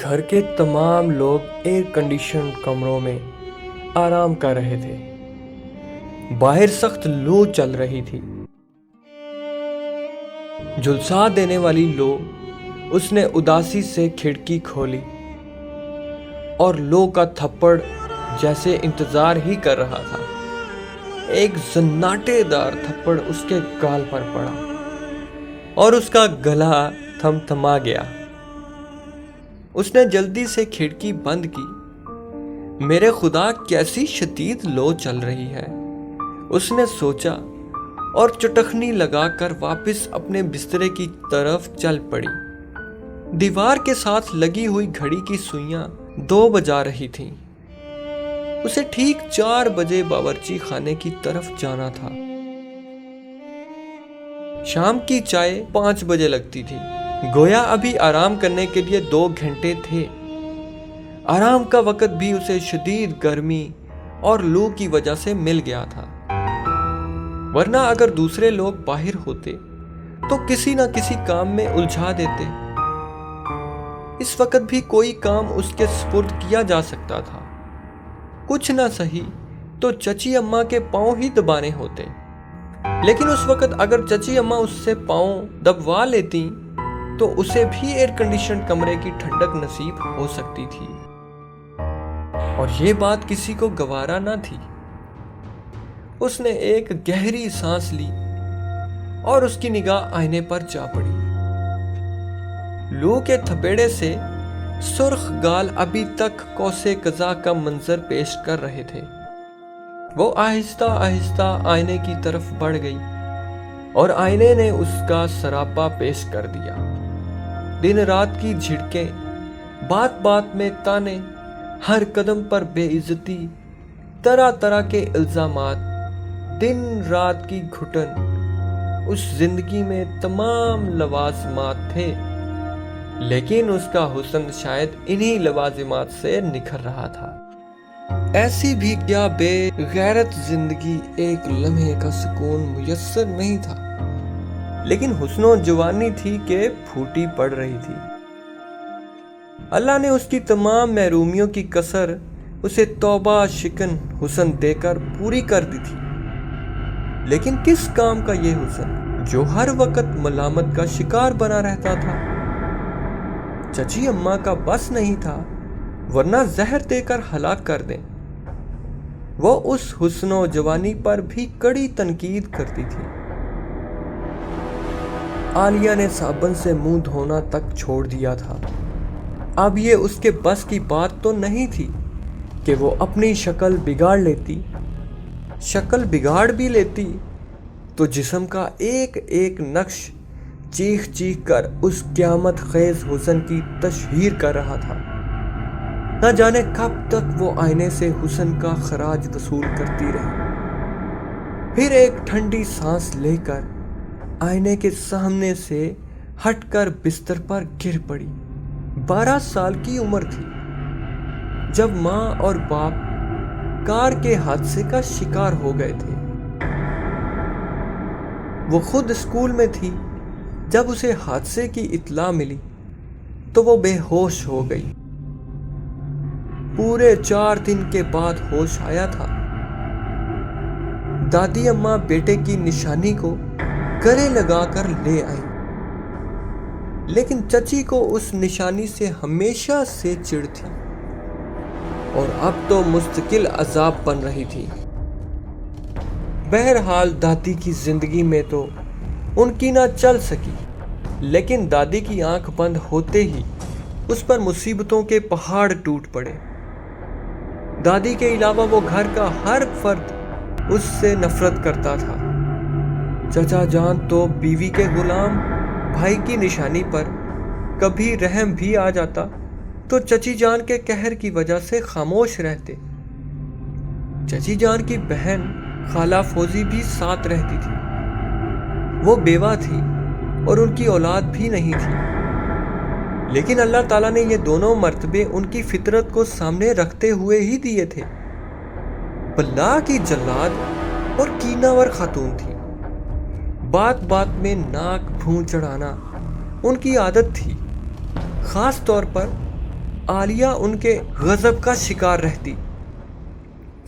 گھر کے تمام لوگ ایئر کنڈیشن کمروں میں آرام کر رہے تھے۔ باہر سخت لو چل رہی تھی، جھلسا دینے والی لو۔ اس نے اداسی سے کھڑکی کھولی اور لو کا تھپڑ جیسے انتظار ہی کر رہا تھا۔ ایک زناٹے دار تھپڑ اس کے گال پر پڑا اور اس کا گلا تھما گیا۔ اس نے جلدی سے کھڑکی بند کی۔ میرے خدا، کیسی شدید لو چل رہی ہے، اس نے سوچا اور چٹخنی لگا کر واپس اپنے بسترے کی طرف چل پڑی۔ دیوار کے ساتھ لگی ہوئی گھڑی کی سوئیاں 2 بجا رہی تھیں۔ اسے ٹھیک 4 بجے باورچی خانے کی طرف جانا تھا۔ شام کی چائے 5 بجے لگتی تھی، گویا ابھی آرام کرنے کے لیے 2 گھنٹے تھے۔ آرام کا وقت بھی اسے شدید گرمی اور لو کی وجہ سے مل گیا تھا، ورنہ اگر دوسرے لوگ باہر ہوتے تو کسی نہ کسی کام میں الجھا دیتے۔ اس وقت بھی کوئی کام اس کے سپرد کیا جا سکتا تھا، کچھ نہ سہی تو چچی اماں کے پاؤں ہی دبانے ہوتے۔ لیکن اس وقت اگر چچی اماں اس سے پاؤں دبوا لیتی تو اسے بھی ایئر کنڈیشن کمرے کی ٹھنڈک نصیب ہو سکتی تھی، اور یہ بات کسی کو گوارا نہ تھی۔ اس نے ایک گہری سانس لی اور اس کی نگاہ آئینے پر جا پڑی۔ لو کے تھپیڑے سے سرخ گال ابھی تک کوسے قزح کا منظر پیش کر رہے تھے۔ وہ آہستہ آہستہ آئینے کی طرف بڑھ گئی اور آئینے نے اس کا سراپا پیش کر دیا۔ دن رات کی جھڑکیں، بات بات میں تانے، ہر قدم پر بے عزتی، طرح طرح کے الزامات، دن رات کی گھٹن، اس زندگی میں تمام لوازمات تھے، لیکن اس کا حسن شاید انہی لوازمات سے نکھر رہا تھا۔ ایسی بھی کیا بے غیرت زندگی ایک لمحے کا سکون میسر نہیں تھا، لیکن حسن و جوانی تھی کہ پھوٹی پڑ رہی تھی۔ اللہ نے اس کی تمام محرومیوں کی کسر اسے توبہ شکن حسن دے کر پوری کر دی تھی۔ لیکن کس کام کا یہ حسن جو ہر وقت ملامت کا شکار بنا رہتا تھا؟ چچی اماں کا بس نہیں تھا، ورنہ زہر دے کر ہلاک کر دیں۔ وہ اس حسن و جوانی پر بھی کڑی تنقید کرتی تھی۔ عالیہ نے صابن سے منہ دھونا تک چھوڑ دیا تھا۔ اب یہ اس کے بس کی بات تو نہیں تھی کہ وہ اپنی شکل بگاڑ لیتی۔ شکل بگاڑ بھی لیتی تو جسم کا ایک ایک نقش چیخ چیخ کر اس قیامت خیز حسن کی تشہیر کر رہا تھا۔ نہ جانے کب تک وہ آئینے سے حسن کا خراج وصول کرتی رہی۔ پھر ایک ٹھنڈی سانس لے کر آئینے کے سامنے سے ہٹ کر بستر پر گر پڑی۔ 12 سال کی عمر تھی جب ماں اور باپ کار کے حادثے کا شکار ہو گئے تھے۔ وہ خود اسکول میں تھی جب اسے حادثے کی اطلاع ملی تو وہ بے ہوش ہو گئی۔ پورے 4 دن کے بعد ہوش آیا تھا۔ دادی اماں بیٹے کی نشانی کو گلے لگا کر لے آئی، لیکن چچی کو اس نشانی سے ہمیشہ سے چڑ تھی اور اب تو مستقل عذاب بن رہی تھی۔ بہرحال دادی کی زندگی میں تو ان کی نہ چل سکی، لیکن دادی کی آنکھ بند ہوتے ہی اس پر مصیبتوں کے پہاڑ ٹوٹ پڑے۔ دادی کے علاوہ وہ گھر کا ہر فرد اس سے نفرت کرتا تھا۔ چچا جان تو بیوی کے غلام بھائی کی نشانی پر کبھی رحم بھی آ جاتا تو چچی جان کے قہر کی وجہ سے خاموش رہتے۔ چچی جان کی بہن خالہ فوزی بھی ساتھ رہتی تھی۔ وہ بیوہ تھی اور ان کی اولاد بھی نہیں تھی، لیکن اللہ تعالیٰ نے یہ دونوں مرتبے ان کی فطرت کو سامنے رکھتے ہوئے ہی دیے تھے۔ بلا کی جلاد اور کیناور خاتون تھی۔ بات بات میں ناک بھون چڑھانا ان کی عادت تھی، خاص طور پر عالیہ ان کے غضب کا شکار رہتی،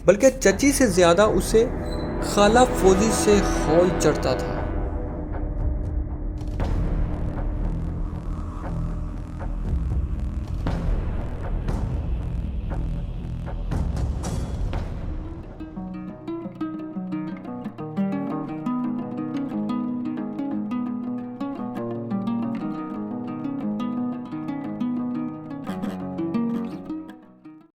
بلکہ چچی سے زیادہ اسے خالہ فوزی سے ہول چڑھتا تھا۔